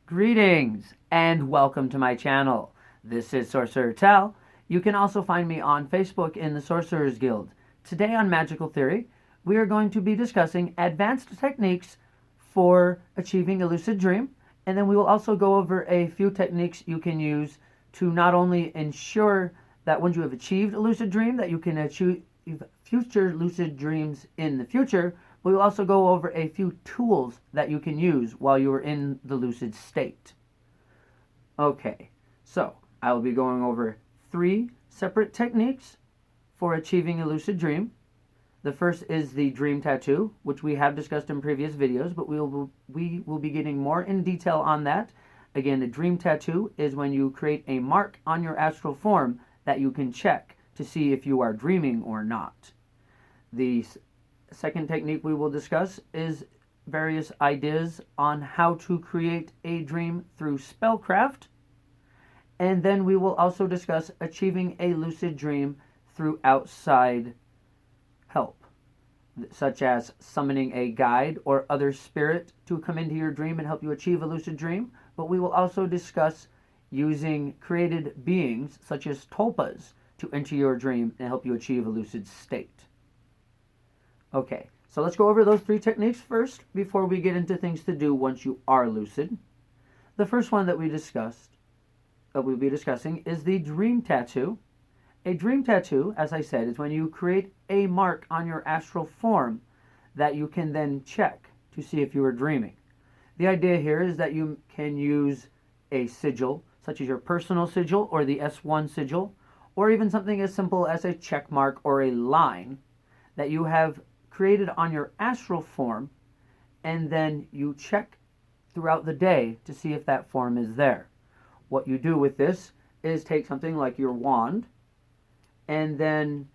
Greetings and welcome to my channel. This is Sorcerer Tal. You can also find me on Facebook in the Sorcerers Guild. Today on Magical Theory, we are going to be discussing advanced techniques for achieving a lucid dream, and then we will also go over a few techniques you can use to not only ensure that once you have achieved a lucid dream that you can achieve future lucid dreams in the future. We will also go over a few tools that you can use while you are in the lucid state. Okay, so I will be going over 3 separate techniques for achieving a lucid dream. The first is the dream tattoo, which we have discussed in previous videos, but we will be getting more in detail on that. Again, the dream tattoo is when you create a mark on your astral form that you can check to see if you are dreaming or not. The second technique we will discuss is various ideas on how to create a dream through spellcraft. And then we will also discuss achieving a lucid dream through outside help, such as summoning a guide or other spirit to come into your dream and help you achieve a lucid dream. But we will also discuss using created beings, such as tulpas, to enter your dream and help you achieve a lucid state. Okay, so let's go over those 3 techniques first before we get into things to do once you are lucid. The first one that we'll be discussing is the dream tattoo. A dream tattoo, as I said, is when you create a mark on your astral form that you can then check to see if you are dreaming. The idea here is that you can use a sigil, such as your personal sigil or the S1 sigil, or even something as simple as a check mark or a line that you have created on your astral form, and then you check throughout the day to see if that form is there. What you do with this is take something like your wand and then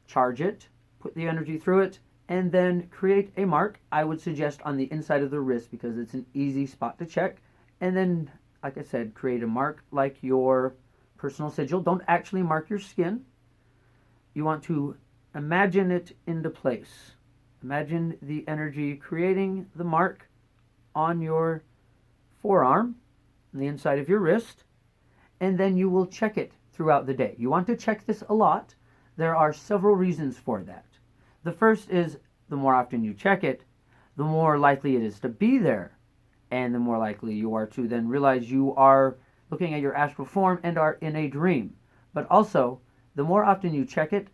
charge it, put the energy through it, and then create a mark. I would suggest on the inside of the wrist because it's an easy spot to check. And then, like I said, create a mark like your personal sigil. Don't actually mark your skin. You want to imagine it into place. Imagine the energy creating the mark on your forearm, on the inside of your wrist, and then you will check it throughout the day. You want to check this a lot. There are several reasons for that. The first is the more often you check it, the more likely it is to be there, and the more likely you are to then realize you are looking at your astral form and are in a dream. But also, the more often you check it,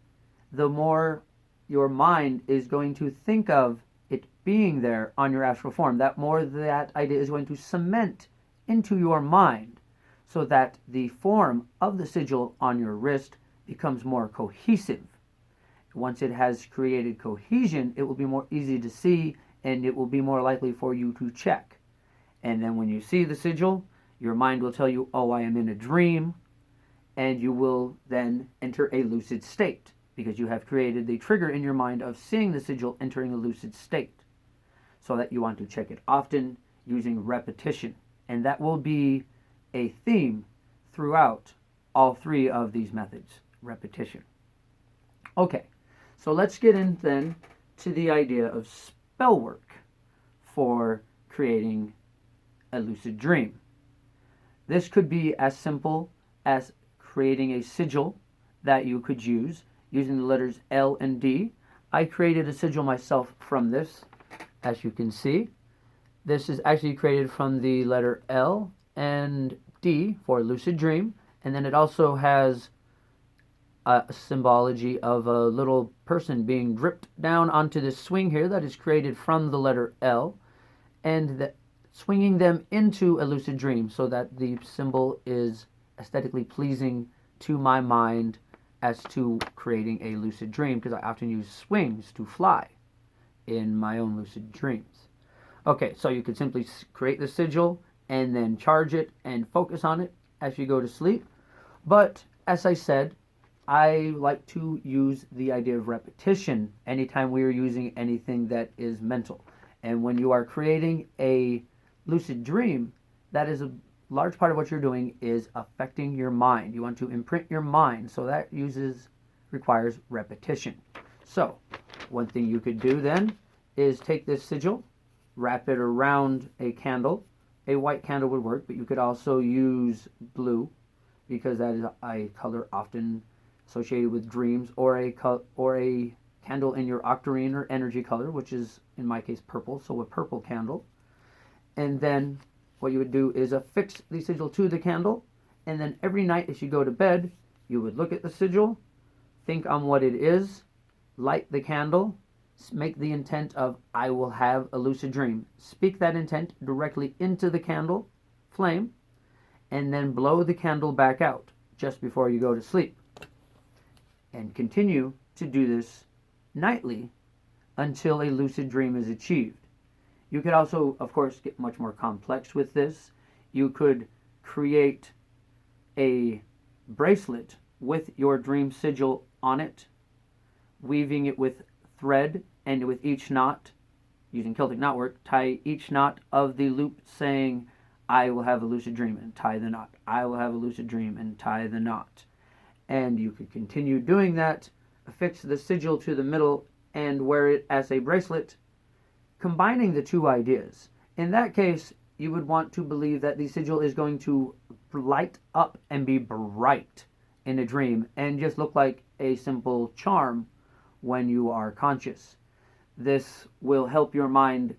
the more your mind is going to think of it being there on your astral form. That more that idea is going to cement into your mind so that the form of the sigil on your wrist becomes more cohesive. Once it has created cohesion, it will be more easy to see and it will be more likely for you to check. And then when you see the sigil, your mind will tell you, oh, I am in a dream, and you will then enter a lucid state, because you have created the trigger in your mind of seeing the sigil entering a lucid state. So that you want to check it often using repetition. And that will be a theme throughout all 3 of these methods, repetition. Okay, so let's get in then to the idea of spellwork for creating a lucid dream. This could be as simple as creating a sigil that you could use using the letters L and D. I created a sigil myself from this, as you can see. This is actually created from the letter L and D for Lucid Dream, and then it also has a symbology of a little person being dripped down onto this swing here that is created from the letter L, and swinging them into a lucid dream so that the symbol is aesthetically pleasing to my mind as to creating a lucid dream, because I often use swings to fly in my own lucid dreams. Okay, so you could simply create the sigil and then charge it and focus on it as you go to sleep. But as I said, I like to use the idea of repetition anytime we are using anything that is mental. And when you are creating a lucid dream, that is a large part of what you're doing is affecting your mind. You want to imprint your mind, so that requires repetition. So one thing you could do then is take this sigil, wrap it around a candle a white candle would work, but you could also use blue because that is a color often associated with dreams, or a candle in your octarine or energy color, which is in my case purple, so a purple candle. And then what you would do is affix the sigil to the candle, and then every night as you go to bed, you would look at the sigil, think on what it is, light the candle, make the intent of, I will have a lucid dream. Speak that intent directly into the candle flame, and then blow the candle back out just before you go to sleep. And continue to do this nightly until a lucid dream is achieved. You could also, of course, get much more complex with this. You could create a bracelet with your dream sigil on it, weaving it with thread, and with each knot, using Celtic knotwork, tie each knot of the loop saying, I will have a lucid dream, and tie the knot. I will have a lucid dream, and tie the knot. And you could continue doing that, affix the sigil to the middle, and wear it as a bracelet, combining the two ideas. In that case, you would want to believe that the sigil is going to light up and be bright in a dream and just look like a simple charm when you are conscious. This will help your mind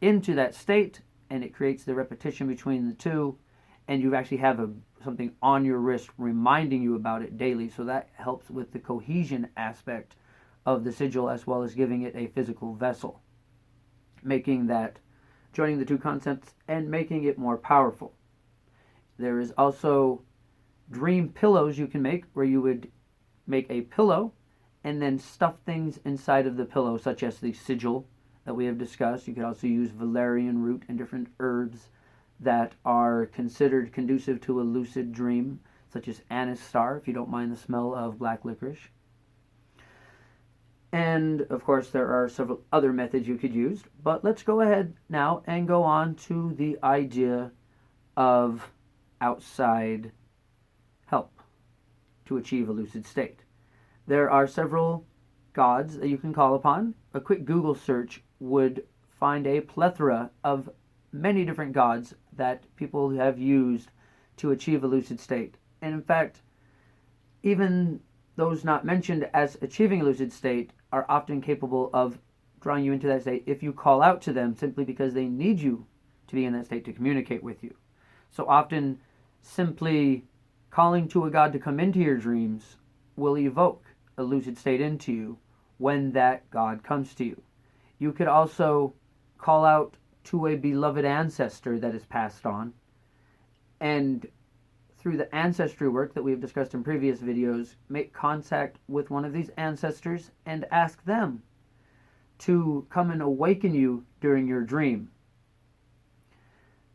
into that state, and it creates the repetition between the two, and you actually have something on your wrist reminding you about it daily, so that helps with the cohesion aspect of the sigil, as well as giving it a physical vessel, making that, joining the two concepts and making it more powerful. There is also dream pillows you can make, where you would make a pillow and then stuff things inside of the pillow, such as the sigil that we have discussed. You could also use valerian root and different herbs that are considered conducive to a lucid dream, such as ancestor, if you don't mind the smell of black licorice. And of course there are several other methods you could use, but let's go ahead now and go on to the idea of outside help to achieve a lucid state. There are several gods that you can call upon. A quick Google search would find a plethora of many different gods that people have used to achieve a lucid state. And in fact, even those not mentioned as achieving a lucid state are often capable of drawing you into that state if you call out to them, simply because they need you to be in that state to communicate with you. So often, simply calling to a god to come into your dreams will evoke a lucid state into you when that god comes to you. You could also call out to a beloved ancestor that is passed on, and through the ancestry work that we have discussed in previous videos, make contact with one of these ancestors and ask them to come and awaken you during your dream.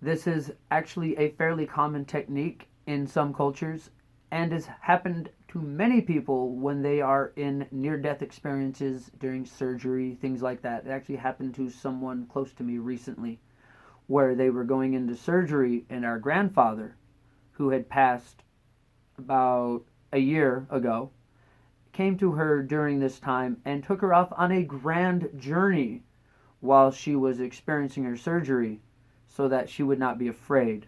This is actually a fairly common technique in some cultures, and has happened to many people when they are in near-death experiences during surgery, things like that. It actually happened to someone close to me recently, where they were going into surgery, and our grandfather, who had passed about a year ago, came to her during this time and took her off on a grand journey while she was experiencing her surgery, so that she would not be afraid,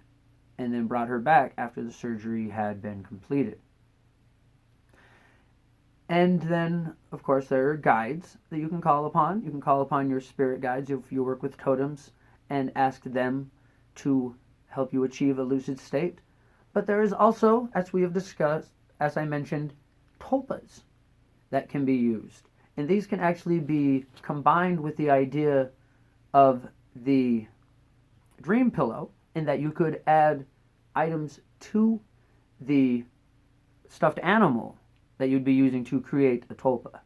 and then brought her back after the surgery had been completed. And then, of course, there are guides that you can call upon. You can call upon your spirit guides if you work with totems and ask them to help you achieve a lucid state. But there is also, as we have discussed, as I mentioned, tulpas that can be used. And these can actually be combined with the idea of the dream pillow, in that you could add items to the stuffed animal that you'd be using to create a tulpa.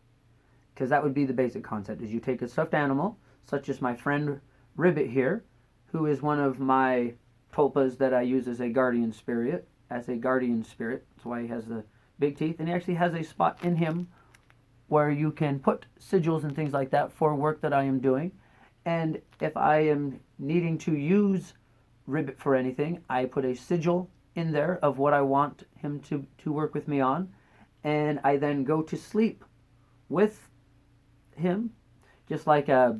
Because that would be the basic concept, is you take a stuffed animal, such as my friend Ribbit here, who is one of my tulpas that I use as a guardian spirit. That's why he has the big teeth. And he actually has a spot in him where you can put sigils and things like that for work that I am doing. And if I am needing to use Ribbit for anything, I put a sigil in there of what I want him to work with me on, and I then go to sleep with him, just like a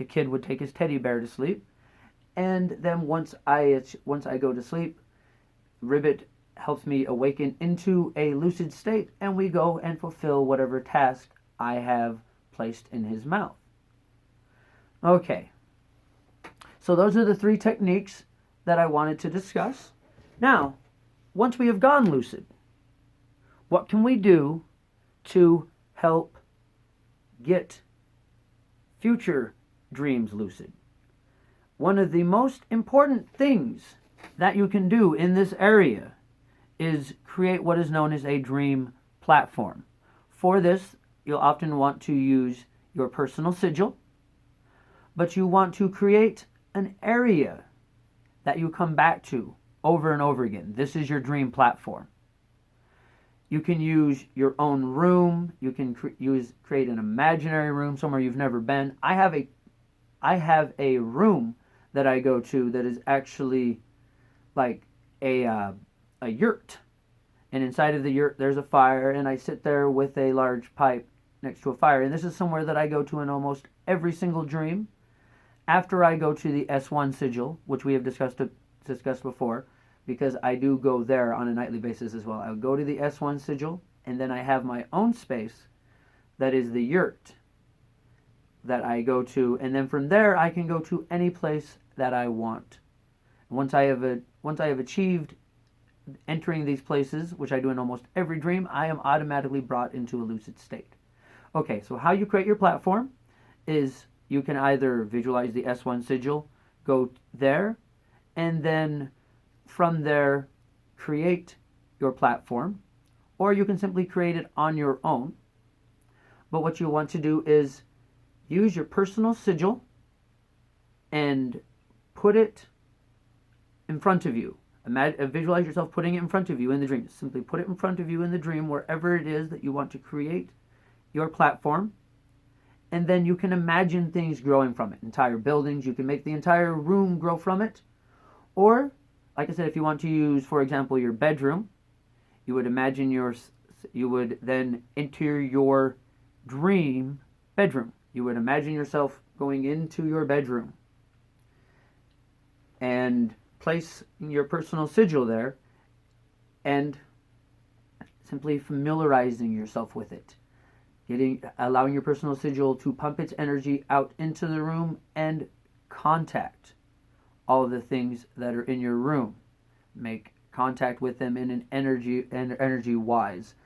kid would take his teddy bear to sleep. and then once I go to sleep, Ribbit helps me awaken into a lucid state, and we go and fulfill whatever task I have placed in his mouth. Okay, so those are the 3 techniques that I wanted to discuss. Now, once we have gone lucid, what can we do to help get future dreams lucid? One of the most important things that you can do in this area is create what is known as a dream platform. For this, you'll often want to use your personal sigil, but you want to create an area that you come back to over and over again. This is your dream platform. You can use your own room. You can create an imaginary room somewhere you've never been. I have a room that I go to that is actually like a yurt, and inside of the yurt there's a fire, and I sit there with a large pipe next to a fire. And this is somewhere that I go to in almost every single dream. After I go to the S1 sigil, which we have discussed before, because I do go there on a nightly basis as well. I'll go to the S1 sigil, and then I have my own space that is the yurt that I go to, and then from there I can go to any place that I want. Once I have achieved entering these places, which I do in almost every dream, I am automatically brought into a lucid state. Okay, so how you create your platform is you can either visualize the S1 sigil, go there, and then from there create your platform, or you can simply create it on your own. But what you want to do is use your personal sigil and put it in front of you. Visualize yourself putting it in front of you in the dream. Simply put it in front of you in the dream, wherever it is that you want to create your platform. And then you can imagine things growing from it. Entire buildings, you can make the entire room grow from it. Or, like I said, if you want to use, for example, your bedroom, you would then enter your dream bedroom. You would imagine yourself going into your bedroom and place your personal sigil there and simply familiarizing yourself with it. Allowing your personal sigil to pump its energy out into the room and contact all of the things that are in your room. Make contact with them in an energy wise.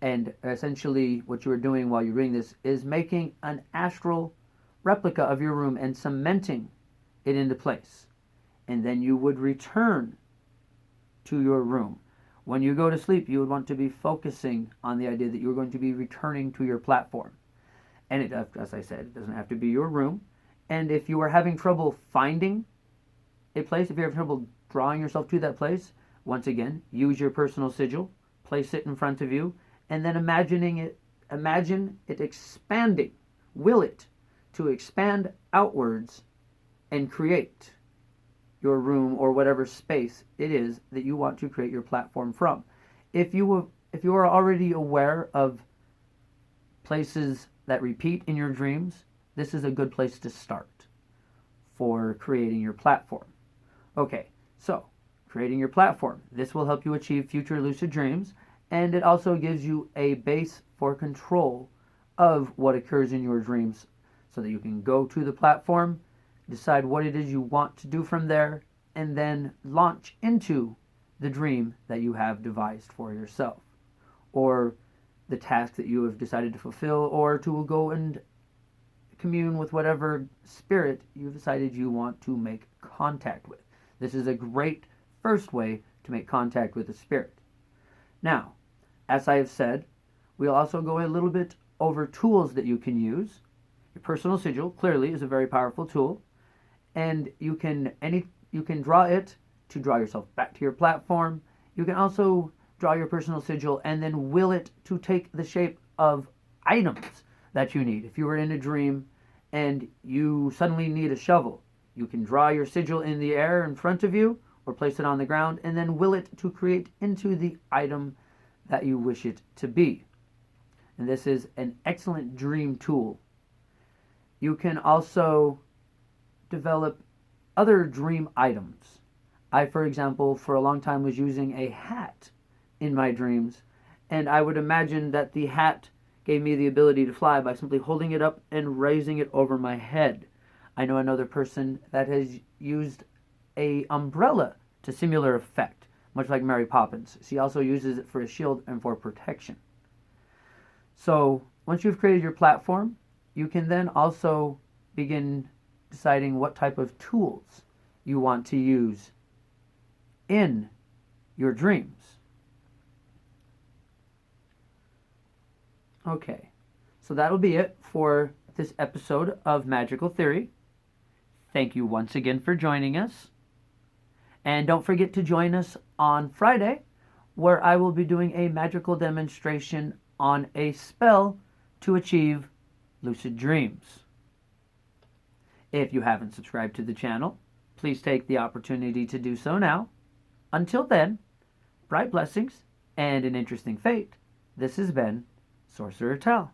And essentially what you are doing while you're doing this is making an astral replica of your room and cementing it into place. And then you would return to your room. When you go to sleep, you would want to be focusing on the idea that you're going to be returning to your platform. And it, as I said, it doesn't have to be your room. And if you are having trouble finding a place, if you're having trouble drawing yourself to that place, once again, use your personal sigil, place it in front of you, and then imagine it expanding. Will it to expand outwards and create your room or whatever space it is that you want to create your platform from. If you are already aware of places that repeat in your dreams, this is a good place to start for creating your platform. Okay, so creating your platform. This will help you achieve future lucid dreams, and it also gives you a base for control of what occurs in your dreams so that you can go to the platform, decide what it is you want to do from there, and then launch into the dream that you have devised for yourself, or the task that you have decided to fulfill, or to go and commune with whatever spirit you've decided you want to make contact with. This is a great first way to make contact with a spirit. Now, as I have said, we'll also go a little bit over tools that you can use. Your personal sigil clearly is a very powerful tool, and you can draw it to draw yourself back to your platform. You can also draw your personal sigil and then will it to take the shape of items that you need. If you were in a dream and you suddenly need a shovel, you can draw your sigil in the air in front of you or place it on the ground and then will it to create into the item that you wish it to be. And this is an excellent dream tool. You can also develop other dream items. I, for example, for a long time was using a hat in my dreams, and I would imagine that the hat gave me the ability to fly by simply holding it up and raising it over my head. I know another person that has used a umbrella to similar effect, much like Mary Poppins. She also uses it for a shield and for protection. So once you've created your platform, you can then also begin deciding what type of tools you want to use in your dreams. Okay, so that'll be it for this episode of Magical Theory. Thank you once again for joining us. And don't forget to join us on Friday, where I will be doing a magical demonstration on a spell to achieve lucid dreams. If you haven't subscribed to the channel, please take the opportunity to do so now. Until then, bright blessings and an interesting fate. This has been Sorcerer Tell.